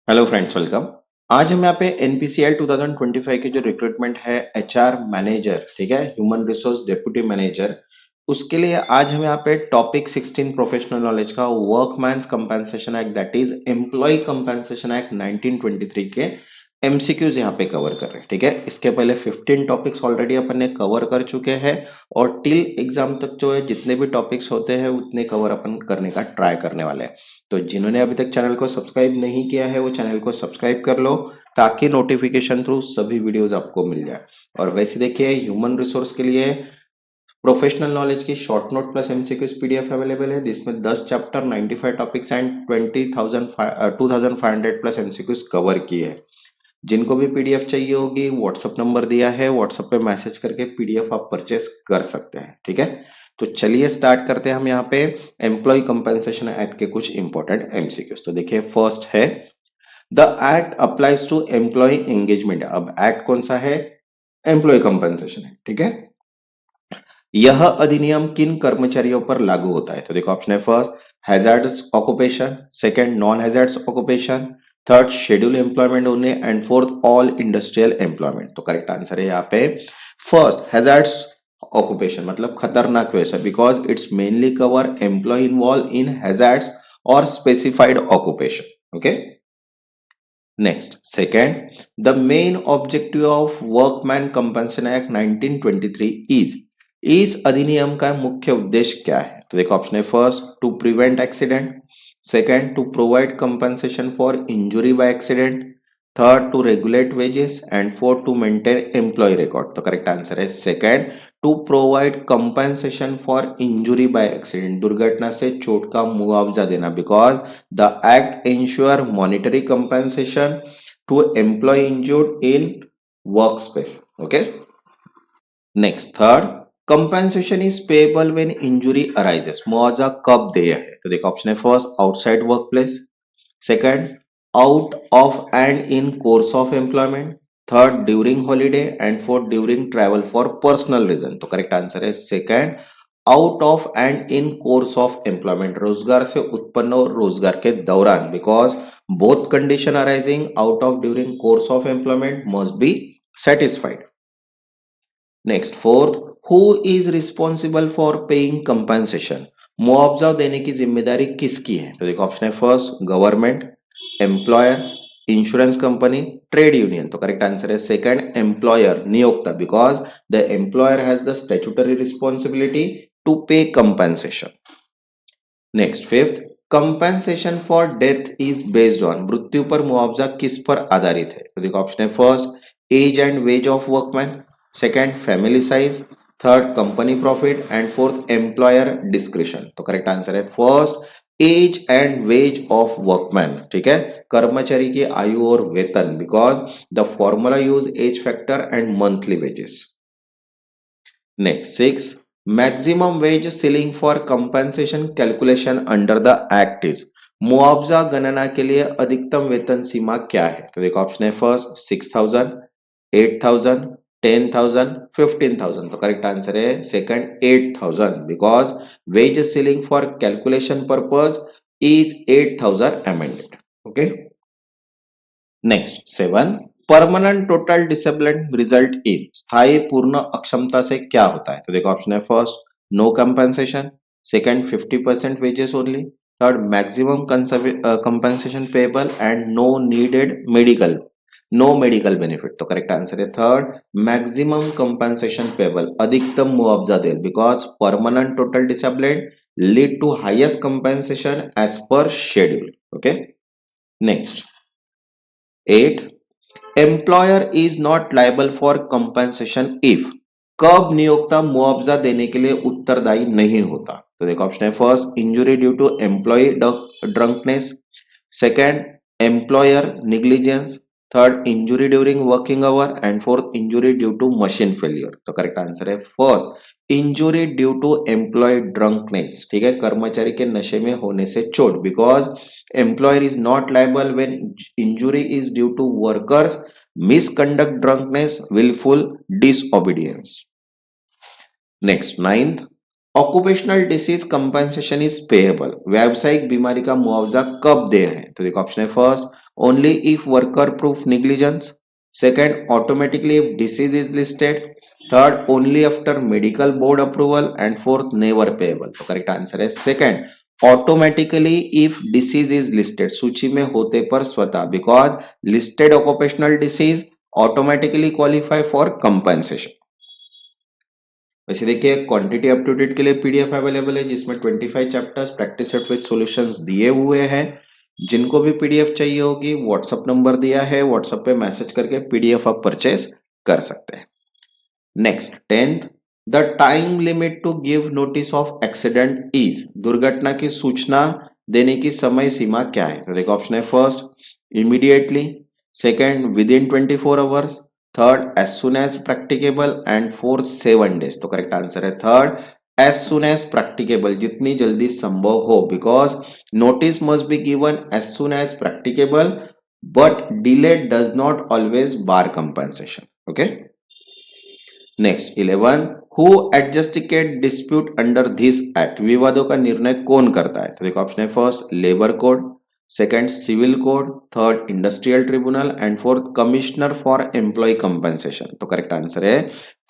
Hello friends, welcome. आज हम यहाँ पे एनपीसीएल 2025 की जो रिक्रूटमेंट है एचआर मैनेजर, ठीक है, ह्यूमन रिसोर्स डेप्यूटी मैनेजर, उसके लिए आज हम यहाँ पे टॉपिक 16 प्रोफेशनल नॉलेज का workmen's compensation act, that is employ compensation act 1923 के एमसीक्यूज यहाँ पे कवर कर रहे हैं। ठीक है, इसके पहले 15 टॉपिक्स ऑलरेडी अपन ने कवर कर चुके हैं और टिल एग्जाम तक जो है जितने भी टॉपिक्स होते हैं उतने कवर अपन करने का ट्राई करने वाले हैं। तो जिन्होंने अभी तक चैनल को सब्सक्राइब नहीं किया है वो चैनल को सब्सक्राइब कर लो ताकि नोटिफिकेशन थ्रू सभी वीडियोस आपको मिल जाए। और वैसे देखिए, ह्यूमन रिसोर्स के लिए प्रोफेशनल नॉलेज की short note plus MCQs PDF available है, जिसमें 10 chapter 95 topics and 2500 plus MCQs cover किए हैं। जिनको भी पीडीएफ चाहिए होगी, व्हाट्सएप नंबर दिया है, व्हाट्सएप पे मैसेज करके पीडीएफ आप परचेस कर सकते हैं। ठीक है, तो चलिए स्टार्ट करते हैं हम यहाँ पे एम्प्लॉय कंपनसेशन एक्ट के कुछ इंपॉर्टेंट एमसीक्यूज। तो देखिए, फर्स्ट है the act applies to employ engagement. अब एक्ट कौन सा है? एम्प्लॉय कंपनसेशन है। ठीक है, यह अधिनियम किन कर्मचारियों पर लागू होता है? तो देखो, ऑप्शन है first hazardous occupation, second non hazardous occupation, third schedule employment only and fourth all industrial employment. तो करेक्ट आंसर है यहाँ पे फर्स्ट हैजार्डस ऑक्यूपेशन, मतलब खतरनाक व्यवसाय, because it's mainly cover employ involve in hazards और specified occupation. Okay, next second, the main objective of workman compensation act 1923 इस अधिनियम का मुख्य उद्देश्य क्या है? तो देखो, ऑप्शन है first to prevent accident, second to provide compensation for injury by accident, third to regulate wages and fourth to maintain employ record. तो करेक्ट आंसर है second, to provide compensation for injury by accident, दुर्घटना से चोट का मुआवजा देना, because the act insure monetary compensation to employ injured in work space. Okay, next third, compensation is payable when injury arises. मुआवजा कब दिया है? तो देखो, ऑप्शन है first outside work place, second out of and in course of employment, third during holiday and fourth during travel for personal reason. तो correct answer है second out of and in course of employment, रोजगार से उत्पन्न और रोजगार के दौरान, because both condition arising out of during course of employment must be satisfied. Next fourth, who is responsible for paying compensation, मुआवजा देने की जिम्मेदारी किसकी है? तो देखो, ऑप्शन है first government, employer, insurance company, trade union. तो करेक्ट आंसर है सेकंड एम्प्लॉयर, नियोक्ता, because the employer has the statutory responsibility to pay compensation. Next fifth, compensation for death is based on, मृत्यु पर मुआवजा किस पर आधारित है? तो देखो, ऑप्शन है first age and wage of workman, second family size, third company profit and fourth employer discretion. तो करेक्ट आंसर है first age and wage of workman. ठीक है, कर्मचारी की आयु और वेतन, because the formula use age factor and monthly wages. Next six, maximum wage ceiling for compensation calculation under the act is, मुआवजा गणना के लिए अधिकतम वेतन सीमा क्या है? तो देखो, ऑप्शन है फर्स्ट 6,000, 8,000, 10,000, 15,000। तो करेक्ट आंसर है second 8,000, because wage ceiling for calculation purpose is 8,000 amended. Okay, next seven, permanent total disabled result in, स्थायी पूर्ण अक्षमता से क्या होता है? तो देखो, ऑप्शन है first no compensation, second 50% wages only, third maximum compensation payable and no medical benefit. तो करेक्ट आंसर है थर्ड मैक्सिमम कंपनसेशन पेबल, अधिकतम मुआवजा दे, because permanent total disabled lead to highest compensation as per schedule. Okay, next eight, employer is not liable for compensation if, कब नियोक्ता मुआवजा देने के लिए उत्तरदायी नहीं होता? तो देखो, ऑप्शन है first injury due to employ drunkenness, second employer negligence, third injury during working hour and fourth injury due to machine failure. तो करेक्ट आंसर है first injury due to employ drunkenness. ठीक है, कर्मचारी के नशे में होने से चोट, because employer is not liable when injury is due to workers misconduct, drunkenness, willful disobedience. Next ninth, occupational disease compensation is payable, व्यावसायिक बीमारी का मुआवजा कब दे है? तो देखो, ऑप्शन है first only if worker proof negligence. Second, automatically if disease is listed. Third, only after medical board approval. And fourth, never payable. तो करेक्ट आंसर है second, automatically if disease is listed, सूची में होते पर स्वतः, because listed occupational disease automatically qualify for compensation. वैसे देखिए quantity aptitude के लिए पीडीएफ अवेलेबल है जिसमें 25 chapters practice set with solutions दिए हुए हैं। जिनको भी पीडीएफ चाहिए होगी व्हाट्सएप नंबर दिया है, व्हाट्सएप पे मैसेज करके पीडीएफ आप परचेज कर सकते हैं। Next 10th, the time limit to give notice of accident is, दुर्घटना की सूचना देने की समय सीमा क्या है? तो देखो ऑप्शन है first immediately, second within 24 hours, third as soon as practicable and fourth 7 days। तो करेक्ट आंसर है third as soon as practicable, जितनी जल्दी संभव हो, because notice must be given as soon as practicable but delay does not always bar compensation. Okay, next 11, who adjudicate dispute under this act, विवादों का निर्णय कौन करता है? तो देखो ऑप्शन है first labour code, second civil code, third industrial tribunal and fourth commissioner for employ compensation. तो करेक्ट आंसर है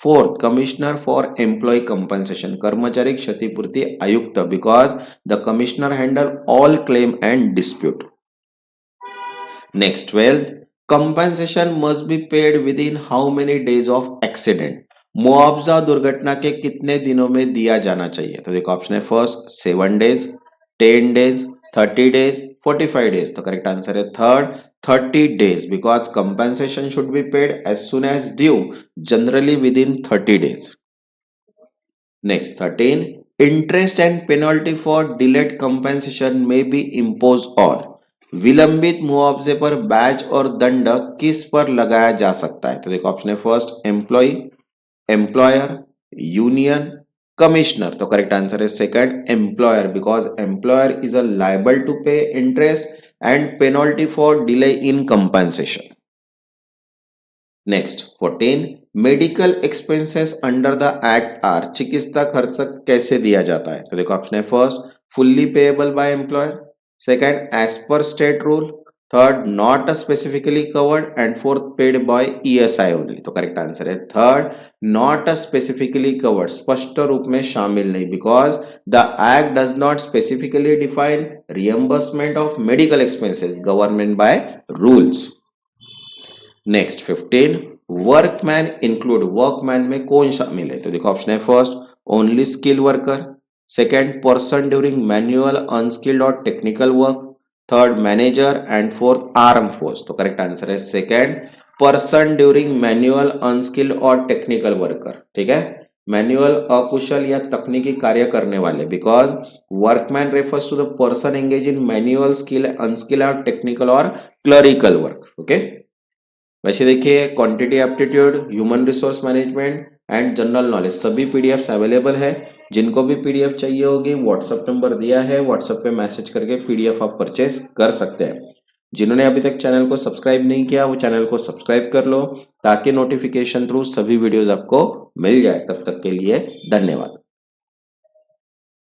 fourth commissioner for employ compensation, कर्मचारी क्षतिपूर्ति आयुक्त, because the commissioner handle all claim and dispute. Next 12th, compensation must be paid within how many days of accident, मुआवजा दुर्घटना के कितने दिनों में दिया जाना चाहिए? तो देखो ऑप्शन है first 7 days, 10 days, 30 days, 45 days। तो करेक्ट आंसर है third 30 days, because compensation should be paid as soon as due, generally within 30 days। Next 13, interest and penalty for delayed compensation may be impose और, विलंबित मुआवजे पर batch और दंड किस पर लगाया जा सकता है? तो देखो ऑप्शन है first employ, employer, union, commissioner. तो करेक्ट आंसर है second employer, because employer is a liable to pay interest and penalty for delay in compensation. Next 14, medical expenses under the act are, चिकित्सा खर्च कैसे दिया जाता है? तो देखो ऑप्शन है first fully payable by employer, second as per state rule, third not specifically covered and fourth paid by ESI only. तो करेक्ट आंसर है थर्ड नॉट स्पेसिफिकली कवर्ड, स्पष्ट रूप में शामिल नहीं, because the act does not specifically define reimbursement of medical expenses government by rules. Next 15, workman include, workman में कौन शामिल है? तो देखो ऑप्शन है first only skill worker, second person during manual unskilled और technical work, third manager and fourth arm force. तो correct answer है second person during manual unskilled और टेक्निकल वर्कर। ठीक है, मैनुअल अकुशल या तकनीकी कार्य करने वाले, because workman refers to the person engage in manual skill, unskilled और टेक्निकल और क्लरिकल वर्क। ओके, वैसे देखिए quantity aptitude, human resource management and general knowledge सभी पीडीएफ्स अवेलेबल है। जिनको भी पीडीएफ चाहिए होगी व्हाट्सएप नंबर दिया है, व्हाट्सएप पे मैसेज करके पीडीएफ आप परचेस कर सकते हैं। जिन्होंने अभी तक चैनल को सब्सक्राइब नहीं किया वो चैनल को सब्सक्राइब कर लो ताकि नोटिफिकेशन थ्रू सभी वीडियोस आपको मिल जाए। तब तक के लिए धन्यवाद।